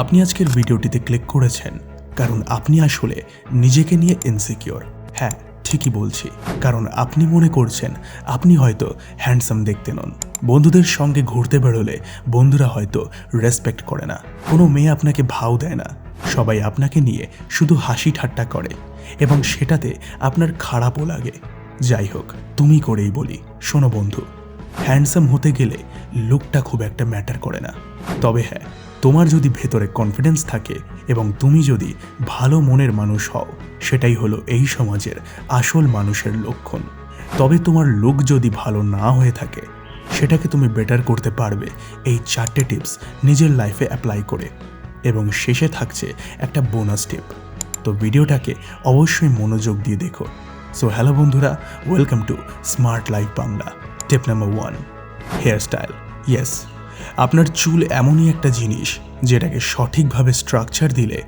আপনি আজকের ভিডিওটিতে ক্লিক করেছেন কারণ আপনি আসলে নিজেকে নিয়ে ইনসিকিউর। হ্যাঁ, ঠিকই বলছি, কারণ আপনি মনে করছেন আপনি হয়তো হ্যান্ডসাম দেখতে নন। বন্ধুদের সঙ্গে ঘুরতে বেরোলে বন্ধুরা হয়তো রেসপেক্ট করে না, কোনো মেয়ে আপনাকে ভাও দেয় না, সবাই আপনাকে নিয়ে শুধু হাসি ঠাট্টা করে এবং সেটাতে আপনার খারাপও লাগে। যাই হোক, তুমি করেই বলি, শোনো বন্ধু, হ্যান্ডসাম হতে গেলে লুকটা খুব একটা ম্যাটার করে না। তবে হ্যাঁ, তোমার যদি ভেতরে কনফিডেন্স থাকে এবং তুমি যদি ভালো মনের মানুষ হও, সেটাই হলো এই সমাজের আসল মানুষের লক্ষণ। তবে তোমার লুক যদি ভালো না হয়ে থাকে, সেটাকে তুমি বেটার করতে পারবে এই 4টে টিপস নিজের লাইফে অ্যাপ্লাই করে। এবং শেষে থাকছে একটা বোনাস টিপ, তো ভিডিওটাকে অবশ্যই মনোযোগ দিয়ে দেখো। সো হ্যালো বন্ধুরা, welcome to Smart Life Bangla. Tip number 1, hair style. Yes, আপনার চুল এমনই একটা জিনিস যেটাকে সঠিকভাবে স্ট্রাকচার দিলে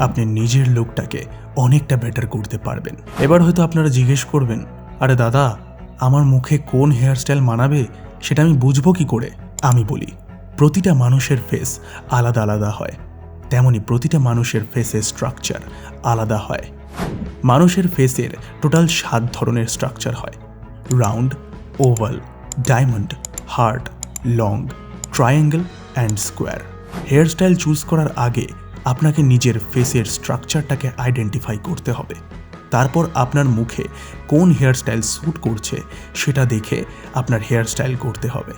আপনি নিজের লুকটাকে অনেকটা বেটার করতে পারবেন। এবার হয়তো আপনারা জিজ্ঞেস করবেন, আরে দাদা, আমার মুখে কোন হেয়ার স্টাইল মানাবে সেটা আমি বুঝবো কি করে? আমি বলি, প্রতিটা মানুষের ফেস আলাদা আলাদা হয়, তেমনি প্রতিটা মানুষের ফেসের স্ট্রাকচার আলাদা হয়। মানুষের ফেসের টোটাল 7 ধরনের স্ট্রাকচার হয়: round, oval, diamond, heart, long, triangle and square. Hair style choose করার আগে আপনাকে নিজের ফেসের স্ট্রাকচারটাকে আইডেন্টিফাই করতে হবে। তারপর আপনার মুখে কোন হেয়ার স্টাইল স্যুট করছে সেটা দেখে আপনার হেয়ার স্টাইল করতে হবে।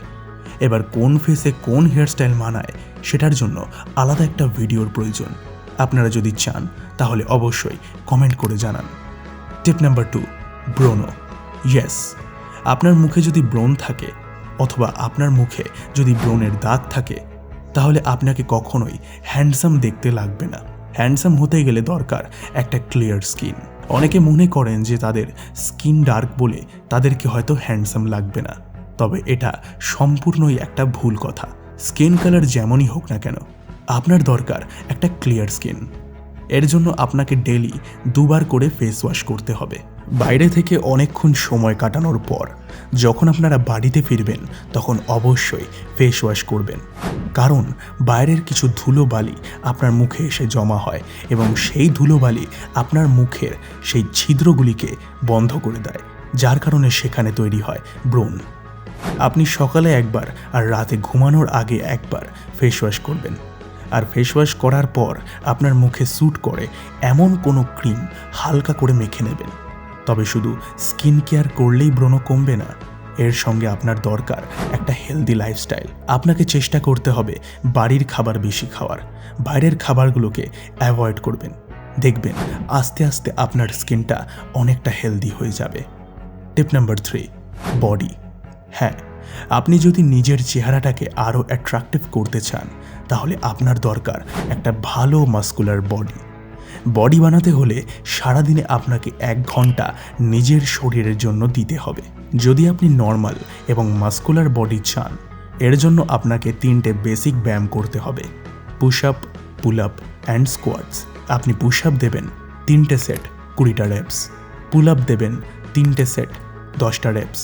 এবার কোন ফেসে কোন হেয়ার স্টাইল মানায় সেটার জন্য আলাদা একটা ভিডিওর প্রয়োজন। আপনারা যদি চান তাহলে অবশ্যই কমেন্ট করে জানান। টিপ নাম্বার 2, ব্রোনো। ইয়েস, আপনার মুখে যদি ব্রণ থাকে অথবা আপনার মুখে যদি ব্রণের দাগ থাকে, তাহলে আপনাকে কখনোই হ্যান্ডসাম দেখতে লাগবে না। হ্যান্ডসাম হতে গেলে দরকার একটা ক্লিয়ার স্কিন। অনেকে মনে করেন যে তাদের স্কিন ডার্ক বলে তাদেরকে হয়তো হ্যান্ডসাম লাগবে না, তবে এটা সম্পূর্ণই একটা ভুল কথা। স্কিন কালার যেমনই হোক না কেন, আপনার দরকার একটা ক্লিয়ার স্কিন। এর জন্য আপনাকে ডেইলি 2 বার করে ফেস ওয়াশ করতে হবে। বাইরে থেকে অনেকক্ষণ সময় কাটানোর পর যখন আপনারা বাড়িতে ফিরবেন, তখন অবশ্যই ফেস ওয়াশ করবেন, কারণ বাইরের কিছু ধুলোবালি আপনার মুখে এসে জমা হয় এবং সেই ধুলোবালি আপনার মুখের সেই ছিদ্রগুলিকে বন্ধ করে দেয়, যার কারণে সেখানে তৈরি হয় ব্রণ। আপনি সকালে একবার আর রাতে ঘুমানোর আগে একবার ফেস ওয়াশ করবেন। আর ফেস ওয়াশ করার পর আপনার মুখে স্যুট করে এমন কোনো ক্রিম হালকা করে মেখে নেবেন। তবে শুধু স্কিন কেয়ার করলেই ব্রণ কমবে না, এর সঙ্গে আপনার দরকার একটা হেলদি লাইফস্টাইল। আপনাকে চেষ্টা করতে হবে বাড়ির খাবার বেশি খাওয়ার, বাইরের খাবারগুলোকে অ্যাভয়েড করবেন। দেখবেন আস্তে আস্তে আপনার স্কিনটা অনেকটা হেলদি হয়ে যাবে। টিপ নাম্বার 3, বডি। হ্যাঁ, আপনি যদি নিজের চেহারাটাকে আরও অ্যাট্রাকটিভ করতে চান, তাহলে আপনার দরকার একটা ভালো মাস্কুলার বডি। বডি বানাতে হলে সারাদিনে আপনাকে 1 ঘন্টা নিজের শরীরের জন্য দিতে হবে। যদি আপনি নর্মাল এবং মাস্কুলার বডি চান, এর জন্য আপনাকে 3টে বেসিক ব্যায়াম করতে হবে: push up, pull up and squats. আপনি পুশ আপ দেবেন 3টে সেট 20টা রেপস, পুল আপ দেবেন 3টে সেট 10টা রেপস,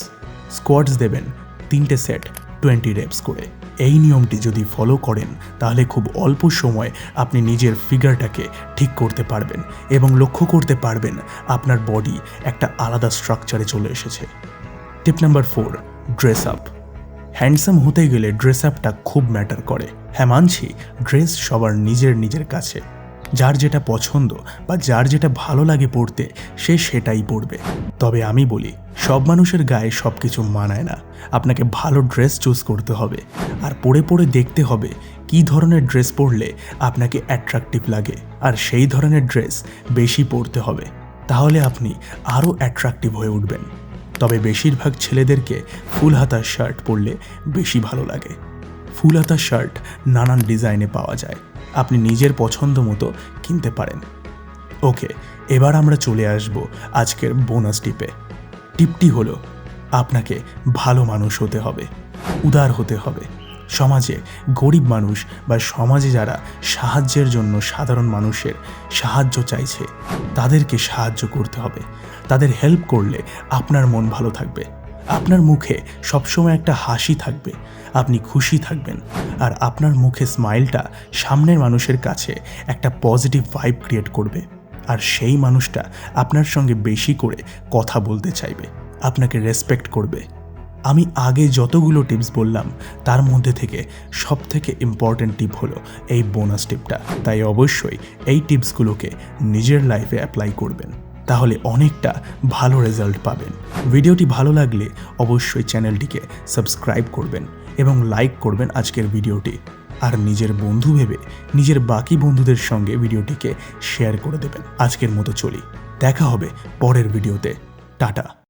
স্কোয়াটস দেবেন 3টে সেট 20 রেপস করে। এই নিয়মটি যদি ফলো করেন, তাহলে খুব অল্প সময় আপনি নিজের ফিগারটাকে ঠিক করতে পারবেন এবং লক্ষ্য করতে পারবেন আপনার বডি একটা আলাদা স্ট্রাকচারে চলে এসেছে। টিপ নাম্বার 4, ড্রেস আপ। হ্যান্ডসাম হতে গেলে ড্রেস আপটা খুব ম্যাটার করে। হ্যাঁ, মানছি, ড্রেস সবার নিজের কাছে। যার যেটা পছন্দ বা যার যেটা ভালো লাগে পরতে, সে সেটাই পরবে। তবে আমি বলি, সব মানুষের গায়ে সব কিছু মানায় না। আপনাকে ভালো ড্রেস চুজ করতে হবে আর পরে পরে দেখতে হবে কী ধরনের ড্রেস পরলে আপনাকে অ্যাট্রাকটিভ লাগে, আর সেই ধরনের ড্রেস বেশি পরতে হবে। তাহলে আপনি আরও অ্যাট্রাকটিভ হয়ে উঠবেন। তবে বেশিরভাগ ছেলেদেরকে ফুল হাতা শার্ট পরলে বেশি ভালো লাগে। ফুল হাতা শার্ট নানান ডিজাইনে পাওয়া যায়, আপনি নিজের পছন্দ মতো কিনতে পারেন। ওকে, এবার আমরা চলে আসব আজকের বোনাস টিপে। টিপটি হলো, আপনাকে ভালো মানুষ হতে হবে, উদার হতে হবে। সমাজে গরিব মানুষ বা সমাজে যারা সাহায্যের জন্য সাধারণ মানুষের সাহায্য চাইছে, তাদেরকে সাহায্য করতে হবে। তাদের হেল্প করলে আপনার মন ভালো থাকবে, আপনার মুখে সবসময় একটা হাসি থাকবে, আপনি খুশি থাকবেন, আর আপনার মুখে স্মাইলটা সামনের মানুষের কাছে একটা পজিটিভ ভাইব ক্রিয়েট করবে, আর সেই মানুষটা আপনার সঙ্গে বেশি করে কথা বলতে চাইবে, আপনাকে রেসপেক্ট করবে। আমি আগে যতগুলো টিপস বললাম তার মধ্যে থেকে সবথেকে ইম্পর্ট্যান্ট টিপ হলো এই বোনাস টিপটা। তাই অবশ্যই এই টিপসগুলোকে নিজের লাইফে অ্যাপ্লাই করবেন, তাহলে অনেকটা ভালো রেজাল্ট পাবেন। ভিডিওটি ভালো লাগলে অবশ্যই চ্যানেলটিকে সাবস্ক্রাইব করবেন এবং লাইক করবেন আজকের ভিডিওটি, আর নিজের বন্ধু ভেবে নিজের বাকি বন্ধুদের সঙ্গে ভিডিওটিকে শেয়ার করে দেবেন। আজকের মতো চলি, দেখা হবে পরের ভিডিওতে। টাটা।